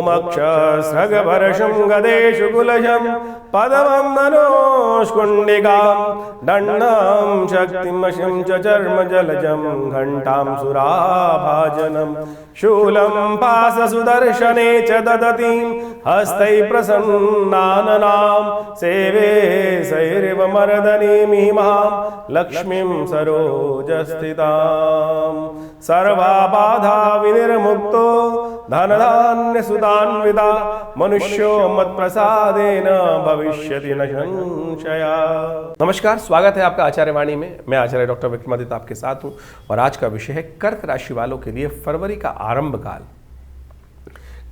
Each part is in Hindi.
भूमक्षस्रगवर्षं गदेषु कुलशं पदमं मनोष्कुण्डिकां दण्डं शक्तिमशिं च चर्मजलजं घण्टां सुराभाजनं शूलं पाशसुदर्शने च ददतीं हस्तैः प्रसन्नाननां सेवे सैरिव मर्दनीमिमां लक्ष्मीं सरोजस्थितां सर्वाबाधा विनिर्मुक्तो धनधान्यसुधान्विता मनुष्यो मत्प्रसादेन भविष्यति न संशया। नमस्कार, स्वागत है आपका आचार्य वाणी में। मैं आचार्य डॉक्टर विक्रमादित्य आपके साथ हूं और आज का विषय है कर्क राशि वालों के लिए फरवरी का आरंभ काल,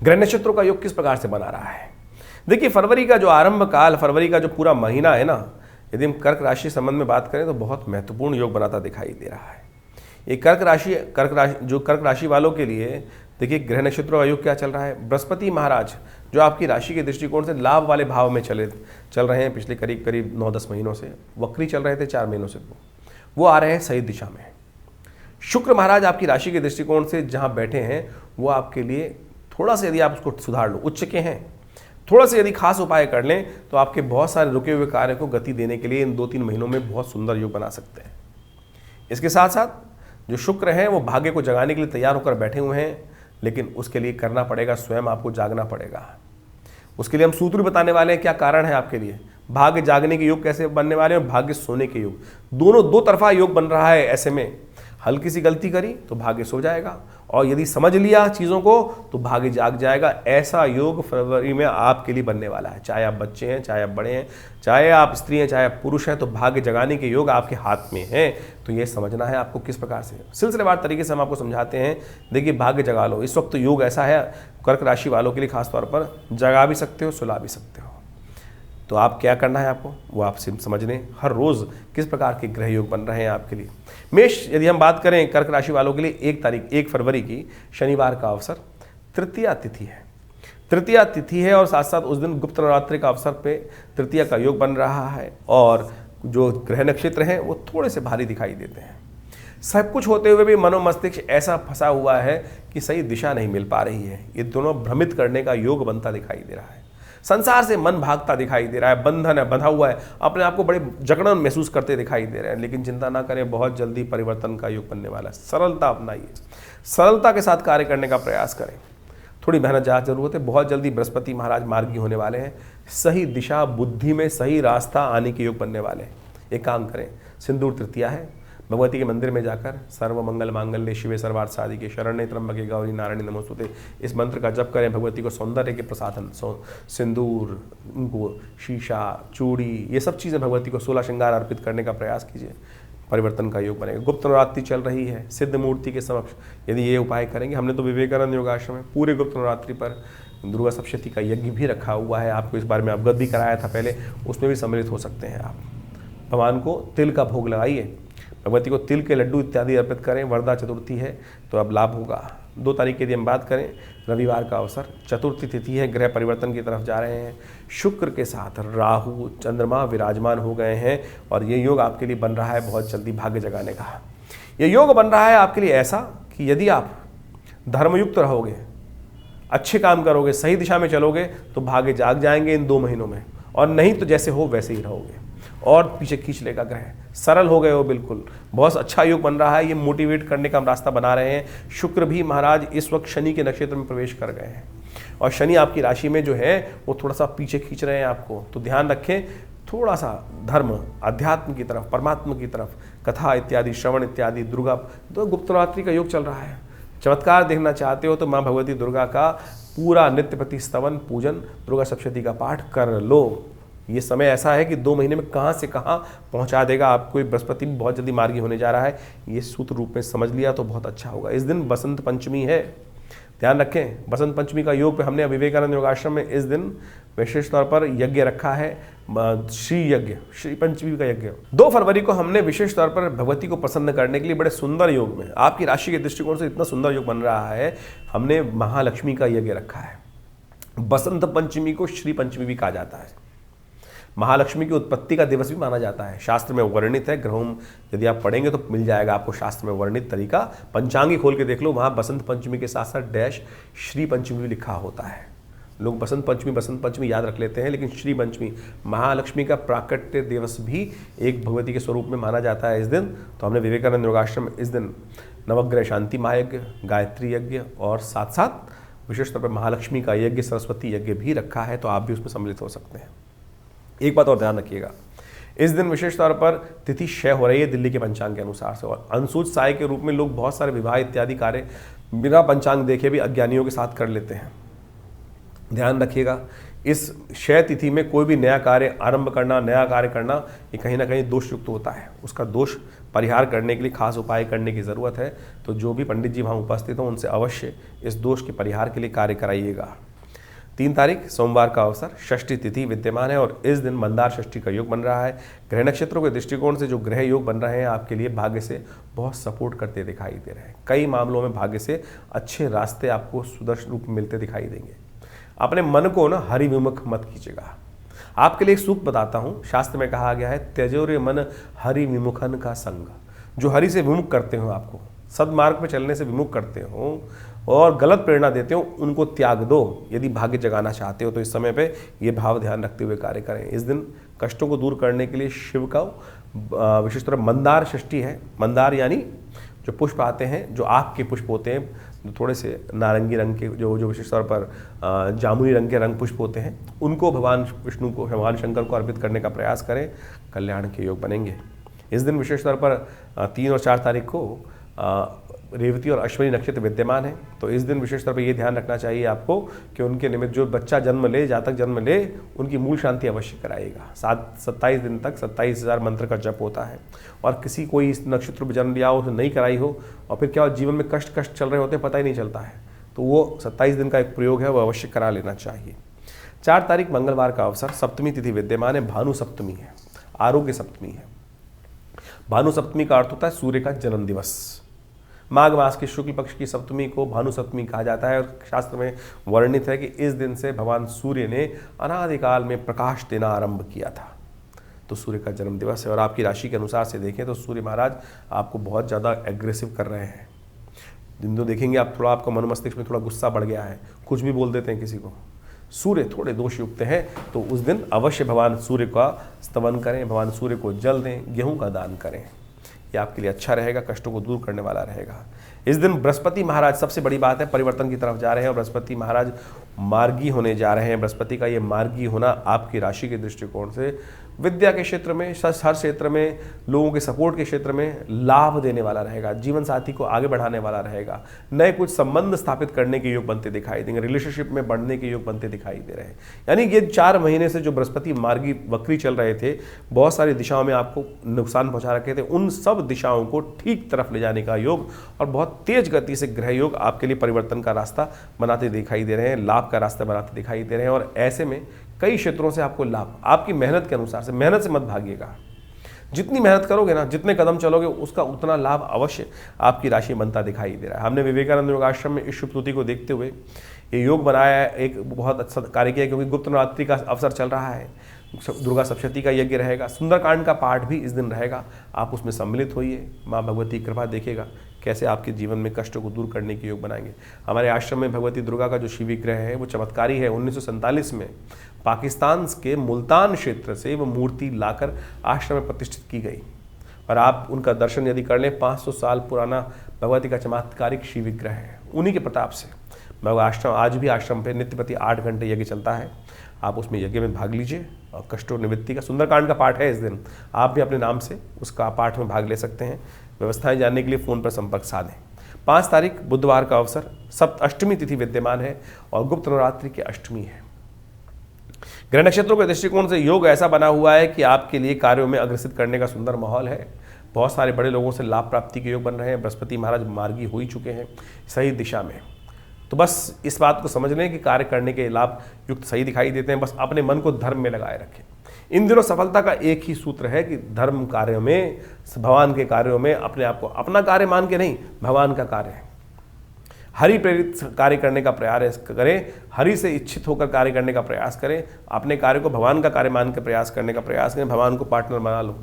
ग्रह नक्षत्रों का योग किस प्रकार से बना रहा है। देखिए, फरवरी का जो आरंभ काल, फरवरी का जो पूरा महीना है ना, यदि हम कर्क राशि संबंध में बात करें तो बहुत महत्वपूर्ण योग बनाता दिखाई दे रहा है। ये कर्क राशि वालों के लिए देखिए, ग्रह नक्षत्रों का योग क्या चल रहा है। बृहस्पति महाराज जो आपकी राशि के दृष्टिकोण से लाभ वाले भाव में चल रहे हैं पिछले करीब 9-10 महीनों से, वक्री चल रहे थे 4 महीनों से, वो आ रहे हैं सही दिशा में। शुक्र महाराज आपकी राशि के दृष्टिकोण से जहां बैठे हैं वो आपके लिए थोड़ा सा, यदि आप उसको सुधार लो, उच्च के हैं, थोड़ा सा यदि खास उपाय कर लें तो आपके बहुत सारे रुके हुए कार्य को गति देने के लिए इन 2-3 महीनों में बहुत सुंदर योग बना सकते हैं। इसके साथ साथ जो शुक्र हैं वो भाग्य को जगाने के लिए तैयार होकर बैठे हुए हैं, लेकिन उसके लिए करना पड़ेगा, स्वयं आपको जागना पड़ेगा। उसके लिए हम सूत्र बताने वाले हैं, क्या कारण है आपके लिए। भाग्य जागने के योग कैसे बनने वाले हैं और भाग्य सोने के योग, दोनों दो तरफा योग बन रहा है। ऐसे में हल्की सी गलती करी तो भाग्य सो जाएगा, और यदि समझ लिया चीज़ों को तो भाग्य जाग जाएगा। ऐसा योग फरवरी में आपके लिए बनने वाला है। चाहे आप बच्चे हैं, चाहे आप बड़े हैं, चाहे आप स्त्री हैं, चाहे आप पुरुष हैं, तो भाग्य जगाने के योग आपके हाथ में हैं। तो ये समझना है आपको किस प्रकार से, सिलसिलेवार तरीके से हम आपको समझाते हैं। देखिए, भाग्य जगा लो। इस वक्त तो योग ऐसा है कर्क राशि वालों के लिए खासतौर पर, जगा भी सकते हो, सुला भी सकते हो। तो आप क्या करना है आपको, वो आप समझ लें। हर रोज़ किस प्रकार के ग्रह योग बन रहे हैं आपके लिए। मेष, यदि हम बात करें कर्क राशि वालों के लिए 1 फरवरी की शनिवार का अवसर तृतीया तिथि है। तृतीया तिथि है और साथ साथ उस दिन गुप्त नवरात्रि का अवसर पे तृतीया का योग बन रहा है, और जो ग्रह नक्षत्र हैं वो थोड़े से भारी दिखाई देते हैं। सब कुछ होते हुए भी मनोमस्तिष्क ऐसा फंसा हुआ है कि सही दिशा नहीं मिल पा रही है। ये दोनों भ्रमित करने का योग बनता दिखाई दे रहा है। संसार से मन भागता दिखाई दे रहा है, बंधन है, बंधा हुआ है, अपने आप को बड़े जकड़न महसूस करते दिखाई दे रहे हैं। लेकिन चिंता ना करें, बहुत जल्दी परिवर्तन का योग बनने वाला है। सरलता अपनाइए, सरलता के साथ कार्य करने का प्रयास करें। थोड़ी मेहनत ज़्यादा जरूरत है। बहुत जल्दी बृहस्पति महाराज मार्गी होने वाले हैं। सही दिशा, बुद्धि में सही रास्ता आने के योग बनने वाले हैं। एक काम करें, सिंदूर तृतीया है, भगवती के मंदिर में जाकर सर्व मंगल मांगल्ये शिवे सर्वार्थ साधिके शरण्ये त्र्यंबके गौरी नारायणी नमोस्तुते, इस मंत्र का जप करें। भगवती को सौंदर्य के प्रसाधन, सिंदूर, उनको शीशा, चूड़ी, ये सब चीज़ें भगवती को 16 श्रृंगार अर्पित करने का प्रयास कीजिए। परिवर्तन का योग बनेगा। गुप्त नवरात्रि चल रही है, सिद्ध मूर्ति के समक्ष यदि ये उपाय करेंगे, हमने तो विवेकानंद योगाश्रम में पूरे गुप्त नवरात्रि पर दुर्गा सप्तशती का यज्ञ भी रखा हुआ है, आपको इस बारे में अवगत भी कराया था पहले, उसमें भी सम्मिलित हो सकते हैं आप। भगवान को तिल का भोग लगाइए, भगवती को तिल के लड्डू इत्यादि अर्पित करें। वरदा चतुर्थी है तो अब लाभ होगा। 2 तारीख की यदि हम बात करें, रविवार का अवसर, चतुर्थी तिथि है, ग्रह परिवर्तन की तरफ जा रहे हैं। शुक्र के साथ राहु चंद्रमा विराजमान हो गए हैं और ये योग आपके लिए बन रहा है बहुत जल्दी भाग्य जगाने का। ये योग बन रहा है आपके लिए ऐसा कि यदि आप धर्मयुक्त रहोगे, अच्छे काम करोगे, सही दिशा में चलोगे तो भाग्य जाग जाएंगे इन 2 महीनों में, और नहीं तो जैसे हो वैसे ही रहोगे और पीछे खींच लेगा ग्रह। सरल हो गए हो बिल्कुल। बहुत अच्छा योग बन रहा है। ये मोटिवेट करने का हम रास्ता बना रहे हैं। शुक्र भी महाराज इस वक्त शनि के नक्षत्र में प्रवेश कर गए हैं, और शनि आपकी राशि में जो है वो थोड़ा सा पीछे खींच रहे हैं आपको। तो ध्यान रखें, थोड़ा सा धर्म, अध्यात्म की तरफ, परमात्मा की तरफ, कथा इत्यादि, श्रवण इत्यादि, दुर्गा, तो गुप्त नवरात्रि का योग चल रहा है। चमत्कार देखना चाहते हो तो माँ भगवती दुर्गा का पूरा नित्य प्रति स्तवन, पूजन, दुर्गा सप्तशती का पाठ कर लो। ये समय ऐसा है कि 2 महीने में कहाँ से कहाँ पहुँचा देगा आपको। बृहस्पति भी बहुत जल्दी मार्गी होने जा रहा है, ये सूत्र रूप में समझ लिया तो बहुत अच्छा होगा। इस दिन बसंत पंचमी है, ध्यान रखें। बसंत पंचमी का योग पे हमने विवेकानंद योगाश्रम में इस दिन विशेष तौर पर यज्ञ रखा है, श्री यज्ञ, श्री पंचमी का यज्ञ। 2 फरवरी को हमने विशेष तौर पर भगवती को प्रसन्न करने के लिए बड़े सुंदर योग में, आपकी राशि के दृष्टिकोण से इतना सुंदर योग बन रहा है, हमने महालक्ष्मी का यज्ञ रखा है। बसंत पंचमी को श्री पंचमी भी कहा जाता है। महालक्ष्मी की उत्पत्ति का दिवस भी माना जाता है, शास्त्र में वर्णित है। ग्रहों यदि आप पढ़ेंगे तो मिल जाएगा आपको शास्त्र में वर्णित तरीका। पंचांगी खोल के देख लो, वहाँ बसंत पंचमी के साथ साथ डैश श्री पंचमी भी लिखा होता है। लोग बसंत पंचमी याद रख लेते हैं, लेकिन श्री पंचमी महालक्ष्मी का प्राकट्य दिवस भी एक भगवती के स्वरूप में माना जाता है इस दिन। तो हमने विवेकानंद योगाश्रम में इस दिन नवग्रह शांति महायज्ञ, गायत्री यज्ञ और साथ साथ विशेष तौर पर महालक्ष्मी का यज्ञ, सरस्वती यज्ञ भी रखा है, तो आप भी उसमें सम्मिलित हो सकते हैं। एक बात और ध्यान रखिएगा, इस दिन विशेष तौर पर तिथि क्षय हो रही है दिल्ली के पंचांग के अनुसार से, और अनसूच साय के रूप में लोग बहुत सारे विवाह इत्यादि कार्य बिना पंचांग देखे भी अज्ञानियों के साथ कर लेते हैं। ध्यान रखिएगा, इस क्षय तिथि में कोई भी नया कार्य आरंभ करना, नया कार्य करना, ये कहीं ना कहीं दोषयुक्त होता है। उसका दोष परिहार करने के लिए खास उपाय करने की ज़रूरत है। तो जो भी पंडित जी वहाँ उपस्थित हों उनसे अवश्य इस दोष के परिहार के लिए कार्य कराइएगा। 3 तारीख सोमवार का अवसर, षष्ठी तिथि विद्यमान है और इस दिन मंदार षष्ठी का योग बन रहा है। ग्रह नक्षत्रों के दृष्टिकोण से जो ग्रह योग बन रहे हैं आपके लिए भाग्य से बहुत सपोर्ट करते दिखाई दे रहे हैं। कई मामलों में भाग्य से अच्छे रास्ते आपको सुदर्शन रूप में मिलते दिखाई देंगे। अपने मन को ना हरि विमुख मत कीजिएगा। आपके लिए एक सूक्त बताता हूँ, शास्त्र में कहा गया है, त्यजोरे मन हरि विमुखन का संग। जो हरि से विमुख करते हो, आपको सदमार्ग पर चलने से विमुख करते हो और गलत प्रेरणा देते हो, उनको त्याग दो। यदि भाग्य जगाना चाहते हो तो इस समय पे ये भाव ध्यान रखते हुए कार्य करें। इस दिन कष्टों को दूर करने के लिए शिव का विशेष तरह मंदार षष्ठी है। मंदार यानी जो पुष्प आते हैं, जो आग के पुष्प होते हैं, जो थोड़े से नारंगी रंग के, जो विशेष तौर पर जामुनी रंग के रंग पुष्प होते हैं, उनको भगवान विष्णु को, भगवान शंकर को अर्पित करने का प्रयास करें, कल्याण के योग बनेंगे। इस दिन विशेष तौर पर 3 और 4 तारीख को रेवती और अश्विनी नक्षत्र विद्यमान है। तो इस दिन विशेष तौर पर ये ध्यान रखना चाहिए आपको कि उनके निमित्त जो बच्चा जन्म ले, जातक जन्म ले, उनकी मूल शांति अवश्य कराइएगा। 27 दिन तक 27,000 मंत्र का जप होता है, और किसी कोई इस नक्षत्र पर जन्म लिया हो, उसे नहीं कराई हो, और फिर क्या हो, जीवन में कष्ट चल रहे होते हैं, पता ही नहीं चलता है, तो वो 27 दिन का एक प्रयोग है, वो अवश्य करा लेना चाहिए। 4 तारीख मंगलवार का अवसर, सप्तमी तिथि विद्यमान है, भानु सप्तमी है, आरोग्य सप्तमी है। भानु सप्तमी का अर्थ होता है सूर्य का जन्म दिवस। माघ मास के शुक्ल पक्ष की सप्तमी को भानु सप्तमी कहा जाता है, और शास्त्र में वर्णित है कि इस दिन से भगवान सूर्य ने अनादिकाल में प्रकाश देना आरंभ किया था। तो सूर्य का जन्म दिवस है, और आपकी राशि के अनुसार से देखें तो सूर्य महाराज आपको बहुत ज़्यादा एग्रेसिव कर रहे हैं। दिन तो देखेंगे आप थोड़ा, आपका मन मस्तिष्क में थोड़ा गुस्सा बढ़ गया है, कुछ भी बोल देते हैं किसी को। सूर्य थोड़े दोषयुक्त हैं, तो उस दिन अवश्य भगवान सूर्य का स्तवन करें, भगवान सूर्य को जल दें, गेहूँ का दान करें। ये आपके लिए अच्छा रहेगा, कष्टों को दूर करने वाला रहेगा। इस दिन बृहस्पति महाराज, सबसे बड़ी बात है, परिवर्तन की तरफ जा रहे हैं, और बृहस्पति महाराज मार्गी होने जा रहे हैं। बृहस्पति का ये मार्गी होना आपकी राशि के दृष्टिकोण से विद्या के क्षेत्र में, हर क्षेत्र में, लोगों के सपोर्ट के क्षेत्र में लाभ देने वाला रहेगा। जीवन साथी को आगे बढ़ाने वाला रहेगा। नए कुछ संबंध स्थापित करने के योग बनते दिखाई देंगे, रिलेशनशिप में बढ़ने के योग बनते दिखाई दे रहे हैं। यानी ये 4 महीने से जो बृहस्पति मार्गी वक्री चल रहे थे, बहुत सारी दिशाओं में आपको नुकसान पहुंचा रखे थे, उन सब दिशाओं को ठीक तरफ ले जाने का योग, और बहुत तेज गति से ग्रह योग आपके लिए परिवर्तन का रास्ता बनाते दिखाई दे रहे हैं, लाभ का रास्ता बनाते दिखाई दे रहे हैं। और ऐसे में कई क्षेत्रों से आपको लाभ, आपकी मेहनत के अनुसार से, मेहनत से मत भागिएगा। जितनी मेहनत करोगे ना, जितने कदम चलोगे, उसका उतना लाभ अवश्य आपकी राशि बनता दिखाई दे रहा है। हमने विवेकानंद योगाश्रम में इस शुभ तिथि को देखते हुए ये योग बनाया है, एक बहुत अच्छा कार्य किया, क्योंकि गुप्त नवरात्रि का अवसर चल रहा है, दुर्गा सप्तशती का यज्ञ रहेगा, सुंदरकांड का पाठ भी इस दिन रहेगा। आप उसमें सम्मिलित होइए, माँ भगवती कृपा देखेगा कैसे आपके जीवन में कष्टों को दूर करने के योग बनाएंगे। हमारे आश्रम में भगवती दुर्गा का जो शिव विग्रह है वो चमत्कारी है। 1947 में पाकिस्तान के मुल्तान क्षेत्र से वो मूर्ति लाकर आश्रम में प्रतिष्ठित की गई, और आप उनका दर्शन यदि कर लें, 500 साल पुराना भगवती का चमत्कारिक शिव विग्रह है। उन्हीं के प्रताप से आश्रम, आज भी आश्रम पे नित्य प्रति 8 घंटे यज्ञ चलता है। आप उसमें यज्ञ में भाग लीजिए, और कष्टों निवृत्ति का सुंदरकांड का पाठ है इस दिन, आप भी अपने नाम से उसका पाठ में भाग ले सकते हैं। व्यवस्थाएं जानने के लिए फ़ोन पर संपर्क साधें। 5 तारीख बुधवार का अवसर, अष्टमी तिथि विद्यमान है, और गुप्त नवरात्रि की अष्टमी है। ग्रह नक्षत्रों के दृष्टिकोण से योग ऐसा बना हुआ है कि आपके लिए कार्यों में अग्रसित करने का सुंदर माहौल है। बहुत सारे बड़े लोगों से लाभ प्राप्ति के योग बन रहे हैं। बृहस्पति महाराज मार्गी हो ही चुके हैं सही दिशा में। तो बस इस बात को समझ लें कि कार्य करने के लाभ युक्त सही दिखाई देते हैं। बस अपने मन को धर्म में लगाए रखें। इन दिनों सफलता का एक ही सूत्र है कि धर्म कार्यों में, भगवान के कार्यों में अपने आप को अपना कार्य मान के नहीं, भगवान का कार्य है। हरि प्रेरित कार्य करने का प्रयास करें, हरि से इच्छित होकर कार्य करने का प्रयास करें। अपने कार्य को भगवान का कार्य मान के प्रयास करने का प्रयास करें। भगवान को पार्टनर बना लो,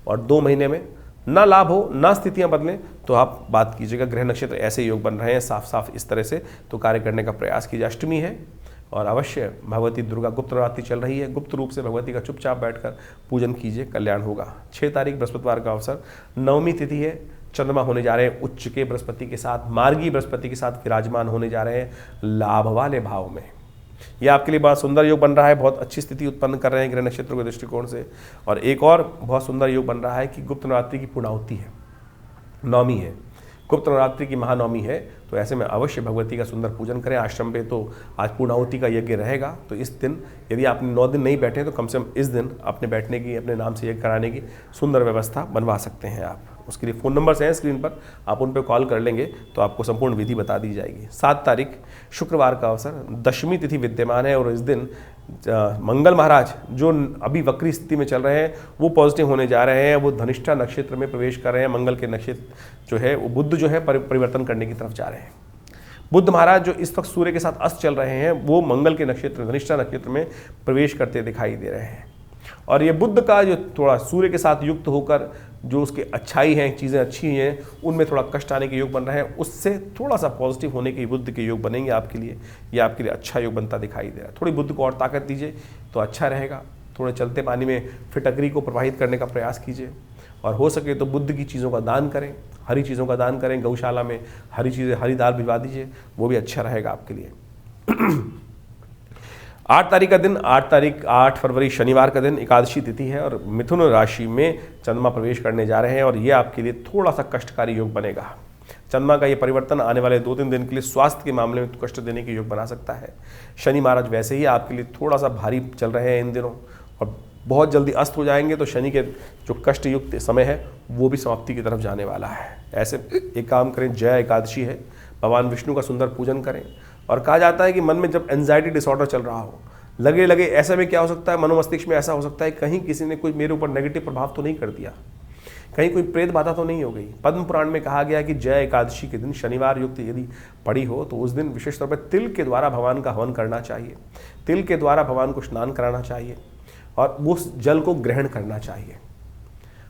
और 2 महीने में ना लाभ हो, ना स्थितियां बदलें, तो आप बात कीजिएगा। ग्रह नक्षत्र ऐसे योग बन रहे हैं साफ साफ इस तरह से, तो कार्य करने का प्रयास कीजिए। अष्टमी है, और अवश्य भगवती दुर्गा गुप्त नवरात्रि चल रही है, गुप्त रूप से भगवती का चुपचाप बैठकर पूजन कीजिए, कल्याण होगा। 6 तारीख बृहस्पतिवार का अवसर, नवमी तिथि है, चंद्रमा होने जा रहे हैं उच्च के बृहस्पति के साथ, मार्गी बृहस्पति के साथ विराजमान होने जा रहे हैं लाभ वाले भाव में। यह आपके लिए बहुत सुंदर योग बन रहा है, बहुत अच्छी स्थिति उत्पन्न कर रहे हैं ग्रह नक्षत्रों के दृष्टिकोण से। और एक और बहुत सुंदर योग बन रहा है कि गुप्त नवरात्रि की पूर्णाहुति है, नवमी है, गुप्त नवरात्रि की महानवमी है, तो ऐसे में अवश्य भगवती का सुंदर पूजन करें। आश्रम पे तो आज पूर्णाहुति का यज्ञ रहेगा, तो इस दिन यदि आप 9 दिन नहीं बैठे तो कम से कम इस दिन अपने बैठने की, अपने नाम से यज्ञ कराने की सुंदर व्यवस्था बनवा सकते हैं आप। उसके लिए फ़ोन नंबर्स हैं स्क्रीन पर, आप उन पर कॉल कर लेंगे तो आपको संपूर्ण विधि बता दी जाएगी। 7 तारीख शुक्रवार का अवसर, दशमी तिथि विद्यमान है और इस दिन मंगल महाराज जो अभी वक्री स्थिति में चल रहे हैं वो पॉजिटिव होने जा रहे हैं, वो धनिष्ठा नक्षत्र में प्रवेश कर रहे हैं। मंगल के नक्षत्र जो है वो बुध जो है परिवर्तन करने की तरफ जा रहे हैं। बुध महाराज जो इस वक्त सूर्य के साथ अस्त चल रहे हैं वो मंगल के नक्षत्र धनिष्ठा नक्षत्र में प्रवेश करते दिखाई दे रहे हैं। और ये बुध का जो थोड़ा सूर्य के साथ युक्त होकर जो उसके अच्छाई हैं, चीज़ें अच्छी हैं, उनमें थोड़ा कष्ट आने के योग बन रहे हैं, उससे थोड़ा सा पॉजिटिव होने के बुध के योग बनेंगे आपके लिए। ये आपके लिए अच्छा योग बनता दिखाई दे रहा है। थोड़ी बुध को और ताकत दीजिए तो अच्छा रहेगा। थोड़े चलते पानी में फिटकरी को प्रवाहित करने का प्रयास कीजिए और हो सके तो बुध की चीज़ों का दान करें, हरी चीज़ों का दान करें। गौशाला में हरी चीज़ें, हरी दाल भिजवा दीजिए, वो भी अच्छा रहेगा आपके लिए। 8 तारीख का दिन, 8 फरवरी शनिवार का दिन, एकादशी तिथि है और मिथुन राशि में चंद्रमा प्रवेश करने जा रहे हैं और ये आपके लिए थोड़ा सा कष्टकारी योग बनेगा। चंद्रमा का ये परिवर्तन आने वाले 2-3 दिन के लिए स्वास्थ्य के मामले में तो कष्ट देने के योग बना सकता है। शनि महाराज वैसे ही आपके लिए थोड़ा सा भारी चल रहे हैं इन दिनों और बहुत जल्दी अस्त हो जाएंगे, तो शनि के जो कष्ट युक्त समय है वो भी समाप्ति की तरफ जाने वाला है। ऐसे एक काम करें, जय एकादशी है, भगवान विष्णु का सुंदर पूजन करें। और कहा जाता है कि मन में जब एंजाइटी डिसऑर्डर चल रहा हो, लगे ऐसे में क्या हो सकता है, मनोमस्तिष्क में ऐसा हो सकता है कहीं किसी ने कोई मेरे ऊपर नेगेटिव प्रभाव तो नहीं कर दिया, कहीं कोई प्रेत बाधा तो नहीं हो गई। पद्म पुराण में कहा गया कि जय एकादशी के दिन शनिवार युक्त यदि पड़ी हो तो उस दिन विशेष तौर पर तिल के द्वारा भगवान का हवन करना चाहिए, तिल के द्वारा भगवान को स्नान कराना चाहिए और उस जल को ग्रहण करना चाहिए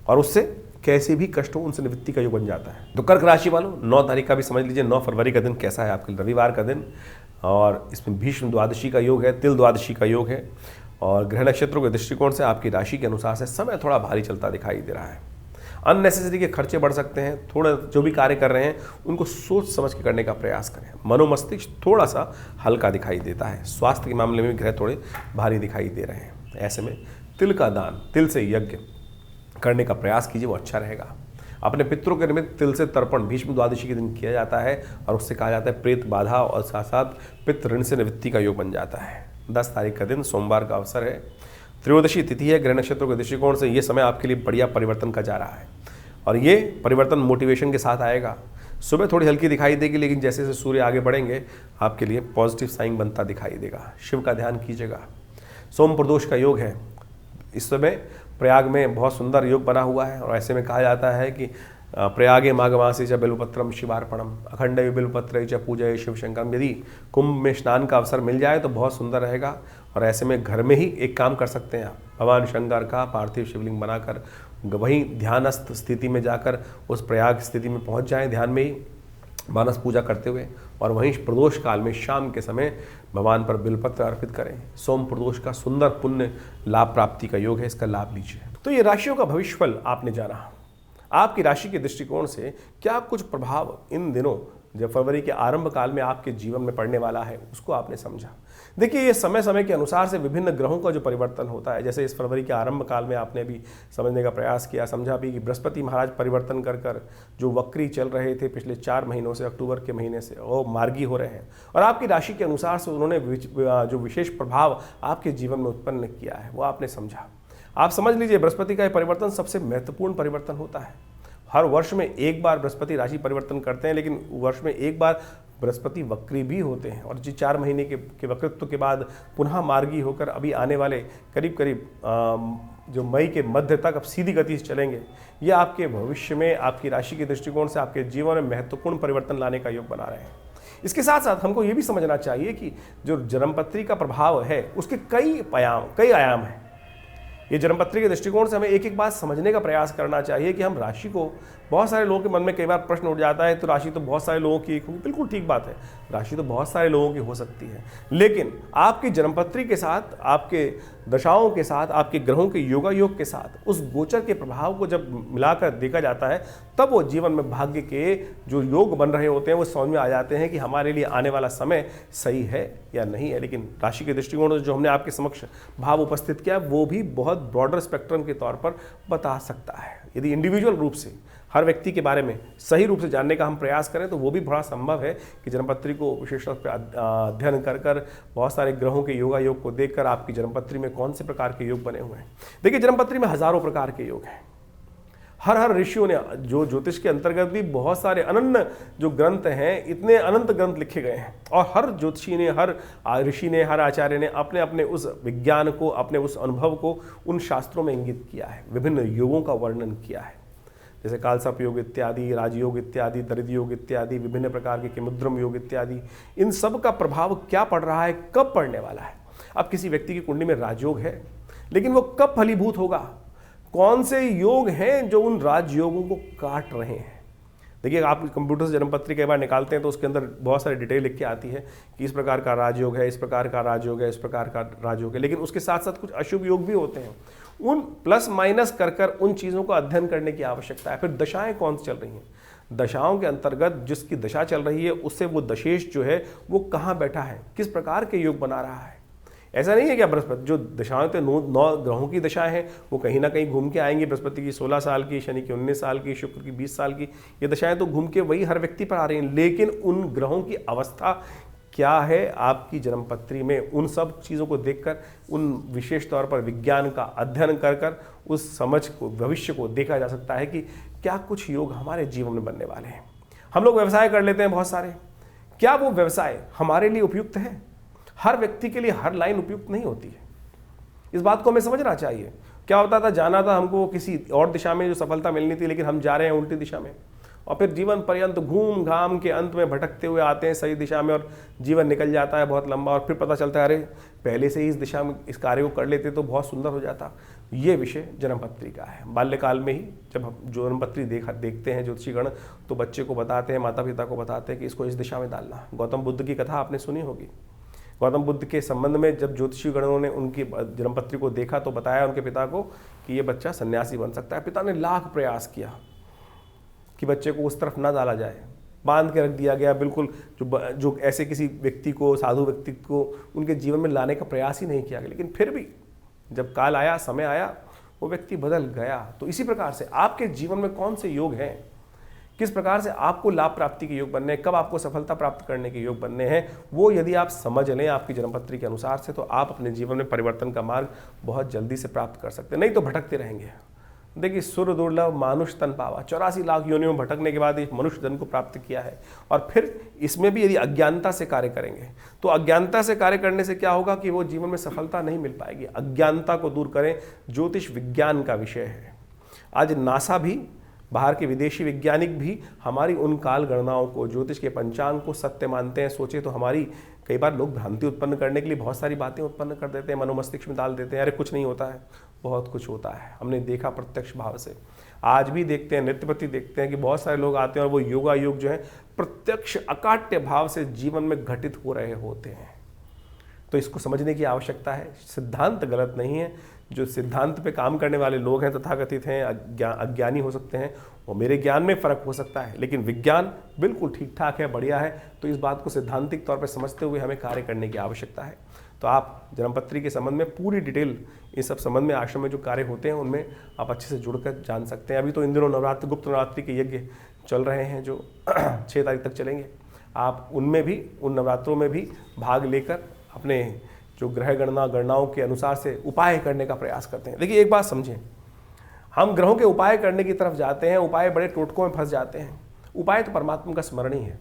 और उससे कैसे भी कष्ट हो उनसे निवृत्ति का योग बन जाता है। तो कर्क राशि वालों, 9 तारीख का भी समझ लीजिए, 9 फरवरी का दिन कैसा है आपके लिए, रविवार का दिन, और इसमें भीष्म द्वादशी का योग है, तिल द्वादशी का योग है और ग्रह नक्षत्रों के दृष्टिकोण से आपकी राशि के अनुसार से समय थोड़ा भारी चलता दिखाई दे रहा है। अननेसेसरी के खर्चे बढ़ सकते हैं। थोड़ा जो भी कार्य कर रहे हैं उनको सोच समझ के करने का प्रयास करें। मनोमस्तिष्क थोड़ा सा हल्का दिखाई देता है। स्वास्थ्य के मामले में भी ग्रह थोड़े भारी दिखाई दे रहे हैं। ऐसे में तिल का दान, तिल से यज्ञ करने का प्रयास कीजिए, वो अच्छा रहेगा। अपने पितरों के निमित्त तिल से तर्पण भीष्म द्वादशी के दिन किया जाता है और उससे कहा जाता है प्रेत बाधा और साथ साथ पितृ ऋण से निवृत्ति का योग बन जाता है। 10 तारीख का दिन सोमवार का अवसर है, त्रयोदशी तिथि है। ग्रह नक्षत्रों के दृष्टिकोण से ये समय आपके लिए बढ़िया परिवर्तन का जा रहा है और ये परिवर्तन मोटिवेशन के साथ आएगा। सुबह थोड़ी हल्की दिखाई देगी लेकिन जैसे जैसे सूर्य आगे बढ़ेंगे आपके लिए पॉजिटिव साइन बनता दिखाई देगा। शिव का ध्यान कीजिएगा। सोम प्रदोष का योग है। इस समय प्रयाग में बहुत सुंदर योग बना हुआ है और ऐसे में कहा जाता है कि प्रयागे माघमासे च बिल्वपत्रम शिवार्पणम अखंड बिल्वपत्र च पूजय शिव शंकरम। यदि कुंभ में स्नान का अवसर मिल जाए तो बहुत सुंदर रहेगा और ऐसे में घर में ही एक काम कर सकते हैं आप, भगवान शंकर का पार्थिव शिवलिंग बनाकर वहीं ध्यानस्थ स्थिति में जाकर उस प्रयाग स्थिति में पहुंच जाएं, ध्यान में ही मानस पूजा करते हुए, और वहीं प्रदोष काल में शाम के समय भगवान पर बिलपत्र अर्पित करें। सोम प्रदोष का सुंदर पुण्य लाभ प्राप्ति का योग है, इसका लाभ लीजिए। तो ये राशियों का भविष्यफल आपने जाना। आपकी राशि के दृष्टिकोण से क्या कुछ प्रभाव इन दिनों जब फरवरी के आरंभ काल में आपके जीवन में पड़ने वाला है उसको आपने समझा। देखिए, ये समय समय के अनुसार से विभिन्न ग्रहों का जो परिवर्तन होता है, जैसे इस फरवरी के आरंभ काल में आपने भी समझने का प्रयास किया, समझा भी कि बृहस्पति महाराज परिवर्तन कर जो वक्री चल रहे थे पिछले 4 महीनों से, अक्टूबर के महीने से, वो मार्गी हो रहे हैं और आपकी राशि के अनुसार से उन्होंने जो विशेष प्रभाव आपके जीवन में उत्पन्न किया है वो आपने समझा। आप समझ लीजिए, बृहस्पति का परिवर्तन सबसे महत्वपूर्ण परिवर्तन होता है। हर वर्ष में एक बार बृहस्पति राशि परिवर्तन करते हैं, लेकिन वर्ष में एक बार बृहस्पति वक्री भी होते हैं और जी 4 महीने के वक्रित्व के बाद पुनः मार्गी होकर अभी आने वाले करीब जो मई के मध्य तक अब सीधी गति से चलेंगे। ये आपके भविष्य में आपकी राशि के दृष्टिकोण से आपके जीवन में महत्वपूर्ण परिवर्तन लाने का योग बना रहे हैं। इसके साथ साथ हमको ये भी समझना चाहिए कि जो जन्मपत्री का प्रभाव है उसके कई आयाम हैं। ये जन्मपत्री के दृष्टिकोण से हमें एक एक बात समझने का प्रयास करना चाहिए कि हम राशि को, बहुत सारे लोगों के मन में कई बार प्रश्न उठ जाता है तो राशि तो बहुत सारे लोगों की, बिल्कुल ठीक बात है, राशि तो बहुत सारे लोगों की हो सकती है, लेकिन आपकी जन्मपत्री के साथ, आपके दशाओं के साथ, आपके ग्रहों के योगायोग के साथ उस गोचर के प्रभाव को जब मिलाकर देखा जाता है तब वो जीवन में भाग्य के जो योग बन रहे होते हैं वो समझ में आ जाते हैं कि हमारे लिए आने वाला समय सही है या नहीं है। लेकिन राशि के दृष्टिकोण से जो हमने आपके समक्ष भाव उपस्थित किया वो भी बहुत ब्रॉडर स्पेक्ट्रम के तौर पर बता सकता है। यदि इंडिविजुअल रूप से हर व्यक्ति के बारे में सही रूप से जानने का हम प्रयास करें तो वो भी बड़ा संभव है कि जन्मपत्री को विशेष तौर पर अध्ययन कर बहुत सारे ग्रहों के योगा योग को देखकर आपकी जन्मपत्री में कौन से प्रकार के योग बने हुए हैं। देखिए, जन्मपत्री में हजारों प्रकार के योग हैं। हर ऋषियों ने, जो ज्योतिष के अंतर्गत भी बहुत सारे अनन्य जो ग्रंथ हैं, इतने अनंत ग्रंथ लिखे गए हैं और हर ज्योतिषी ने, हर ऋषि ने, हर आचार्य ने अपने अपने उस विज्ञान को, अपने उस अनुभव को उन शास्त्रों में इंगित किया है, विभिन्न योगों का वर्णन किया है, जैसे कालसर्प योग इत्यादि, राजयोग इत्यादि, दरिद्र योग इत्यादि, विभिन्न प्रकार के किमुद्रम योग इत्यादि। इन सब का प्रभाव क्या पड़ रहा है, कब पड़ने वाला है। अब किसी व्यक्ति की कुंडली में राजयोग है, लेकिन वो कब फलीभूत होगा, कौन से योग हैं जो उन राजयोगों को काट रहे हैं। देखिए, आप कंप्यूटर से जन्मपत्री कई बार निकालते हैं तो उसके अंदर बहुत सारी डिटेल लिख के आती है कि इस प्रकार का राजयोग है, इस प्रकार का राजयोग है, इस प्रकार का राजयोग है, लेकिन उसके साथ साथ कुछ अशुभ योग भी होते हैं। उन प्लस माइनस कर उन चीज़ों का अध्ययन करने की आवश्यकता है। फिर दशाएं कौन सी चल रही हैं, दशाओं के अंतर्गत जिसकी दशा चल रही है उससे वो दशेश जो है वो कहाँ बैठा है, किस प्रकार के योग बना रहा है। ऐसा नहीं है कि बृहस्पति, जो दशाएं तो 9 ग्रहों की दशाएं हैं वो कहीं ना कहीं घूम के आएंगी। बृहस्पति की 16 साल की, शनि की 19 साल की, शुक्र की 20 साल की, ये दशाएं तो घूम के वही हर व्यक्ति पर आ रही हैं, लेकिन उन ग्रहों की अवस्था क्या है आपकी जन्मपत्री में, उन सब चीज़ों को देखकर, उन विशेष तौर पर विज्ञान का अध्ययन कर उस समझ को, भविष्य को देखा जा सकता है कि क्या कुछ योग हमारे जीवन में बनने वाले हैं। हम लोग व्यवसाय कर लेते हैं बहुत सारे, क्या वो व्यवसाय हमारे लिए उपयुक्त है? हर व्यक्ति के लिए हर लाइन उपयुक्त नहीं होती है, इस बात को हमें समझना चाहिए। क्या होता था, जाना था हमको किसी और दिशा में जो सफलता मिलनी थी, लेकिन हम जा रहे हैं उल्टी दिशा में और फिर जीवन पर्यंत घूम घाम के अंत में भटकते हुए आते हैं सही दिशा में और जीवन निकल जाता है बहुत लंबा और फिर पता चलता है अरे पहले से ही इस दिशा में इस कार्य को कर लेते तो बहुत सुंदर हो जाता। ये विषय जन्मपत्री का है। बाल्यकाल में ही जब हम जन्मपत्री देखते हैं ज्योतिषीगण तो बच्चे को बताते हैं, माता पिता को बताते हैं कि इसको इस दिशा में डालना। गौतम बुद्ध की कथा आपने सुनी होगी। गौतम बुद्ध के संबंध में जब ज्योतिषी गणों ने उनकी जन्मपत्री को देखा तो बताया उनके पिता को कि ये बच्चा सन्यासी बन सकता है। पिता ने लाख प्रयास किया कि बच्चे को उस तरफ ना डाला जाए, बांध के रख दिया गया, बिल्कुल जो ऐसे किसी व्यक्ति को, साधु व्यक्ति को उनके जीवन में लाने का प्रयास ही नहीं किया गया। लेकिन फिर भी जब काल आया, समय आया, वो व्यक्ति बदल गया। तो इसी प्रकार से आपके जीवन में कौन से योग हैं, किस प्रकार से आपको लाभ प्राप्ति के योग बनने हैं, कब आपको सफलता प्राप्त करने के योग बनने हैं, वो यदि आप समझ लें आपकी जन्मपत्री के अनुसार से तो आप अपने जीवन में परिवर्तन का मार्ग बहुत जल्दी से प्राप्त कर सकते हैं, नहीं तो भटकते रहेंगे। देखिए, सुर दुर्लभ मानुष तन पावा, 84 लाख योनियों में भटकने के बाद इस मनुष्य जन्म को प्राप्त किया है। और फिर इसमें भी यदि अज्ञानता से कार्य करेंगे तो अज्ञानता से कार्य करने से क्या होगा कि वो जीवन में सफलता नहीं मिल पाएगी। अज्ञानता को दूर करें, ज्योतिष विज्ञान का विषय है। आज नासा भी, बाहर के विदेशी वैज्ञानिक भी हमारी उन काल गणनाओं को, ज्योतिष के पंचांग को सत्य मानते हैं। सोचे तो हमारी कई बार लोग भ्रांति उत्पन्न करने के लिए बहुत सारी बातें उत्पन्न कर देते हैं, मनोमस्तिष्क में डाल देते हैं, अरे कुछ नहीं होता है। बहुत कुछ होता है, हमने देखा प्रत्यक्ष भाव से। आज भी देखते हैं, नृत्यपति देखते हैं कि बहुत सारे लोग आते हैं और वो योगा योग जो है प्रत्यक्ष अकाट्य भाव से जीवन में घटित हो रहे होते हैं। तो इसको समझने की आवश्यकता है। सिद्धांत गलत नहीं है, जो सिद्धांत पे काम करने वाले लोग हैं, तथाकथित हैं, अज्ञानी हो सकते हैं, वो मेरे ज्ञान में फ़र्क हो सकता है, लेकिन विज्ञान बिल्कुल ठीक ठाक है, बढ़िया है। तो इस बात को सैद्धांतिक तौर पर समझते हुए हमें कार्य करने की आवश्यकता है। तो आप जन्मपत्री के संबंध में पूरी डिटेल, इन सब संबंध में आश्रम में जो कार्य होते हैं उनमें आप अच्छे से जुड़कर जान सकते हैं। अभी तो इन दिनों नवरात्रि, गुप्त नवरात्रि के यज्ञ चल रहे हैं जो 6 तारीख तक चलेंगे। आप उनमें भी, उन नवरात्रों में भी भाग लेकर अपने जो ग्रह गणनाओं के अनुसार से उपाय करने का प्रयास करते हैं। देखिए, एक बात समझें, हम ग्रहों के उपाय करने की तरफ जाते हैं, उपाय बड़े टोटकों में फंस जाते हैं। उपाय तो परमात्मा का स्मरण ही है।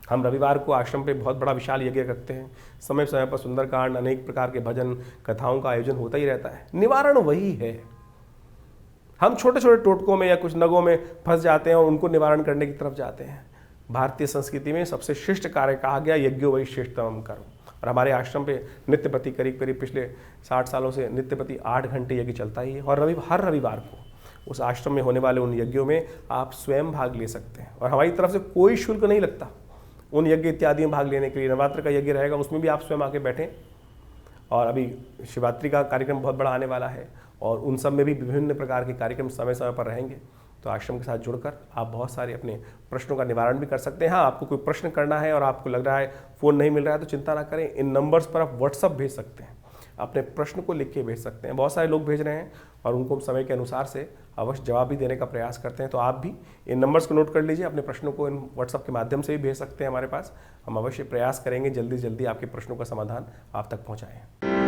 हम रविवार को आश्रम पे बहुत बड़ा विशाल यज्ञ करते हैं, समय समय पर सुंदरकांड, अनेक प्रकार के भजन कथाओं का आयोजन होता ही रहता है। निवारण वही है। हम छोटे छोटे टोटकों में या कुछ नगों में फंस जाते हैं और उनको निवारण करने की तरफ जाते हैं। भारतीय संस्कृति में सबसे श्रेष्ठ कार्य कहा गया, यज्ञो वही श्रेष्ठतम कर्म। और हमारे आश्रम पे नित्य प्रति करीब करीब पिछले 60 सालों से नित्य प्रति 8 घंटे यज्ञ चलता ही है। और हर रविवार को उस आश्रम में होने वाले उन यज्ञों में आप स्वयं भाग ले सकते हैं और हमारी तरफ से कोई शुल्क नहीं लगता उन यज्ञ इत्यादि में भाग लेने के लिए। नवरात्र का यज्ञ रहेगा, उसमें भी आप स्वयं आके बैठें। और अभी शिवरात्रि का कार्यक्रम बहुत बड़ा आने वाला है और उन सब में भी विभिन्न प्रकार के कार्यक्रम समय समय पर रहेंगे। तो आश्रम के साथ जुड़कर आप बहुत सारे अपने प्रश्नों का निवारण भी कर सकते हैं। हाँ, आपको कोई प्रश्न करना है और आपको लग रहा है फ़ोन नहीं मिल रहा है तो चिंता ना करें, इन नंबर्स पर आप व्हाट्सअप भेज सकते हैं, अपने प्रश्न को लिख के भेज सकते हैं। बहुत सारे लोग भेज रहे हैं और उनको समय के अनुसार से अवश्य जवाब भी देने का प्रयास करते हैं। तो आप भी इन नंबर्स को नोट कर लीजिए, अपने प्रश्नों को इन व्हाट्सअप के माध्यम से भी भेज सकते हैं हमारे पास। हम अवश्य प्रयास करेंगे जल्दी से जल्दी आपके प्रश्नों का समाधान आप तक पहुँचाएँ।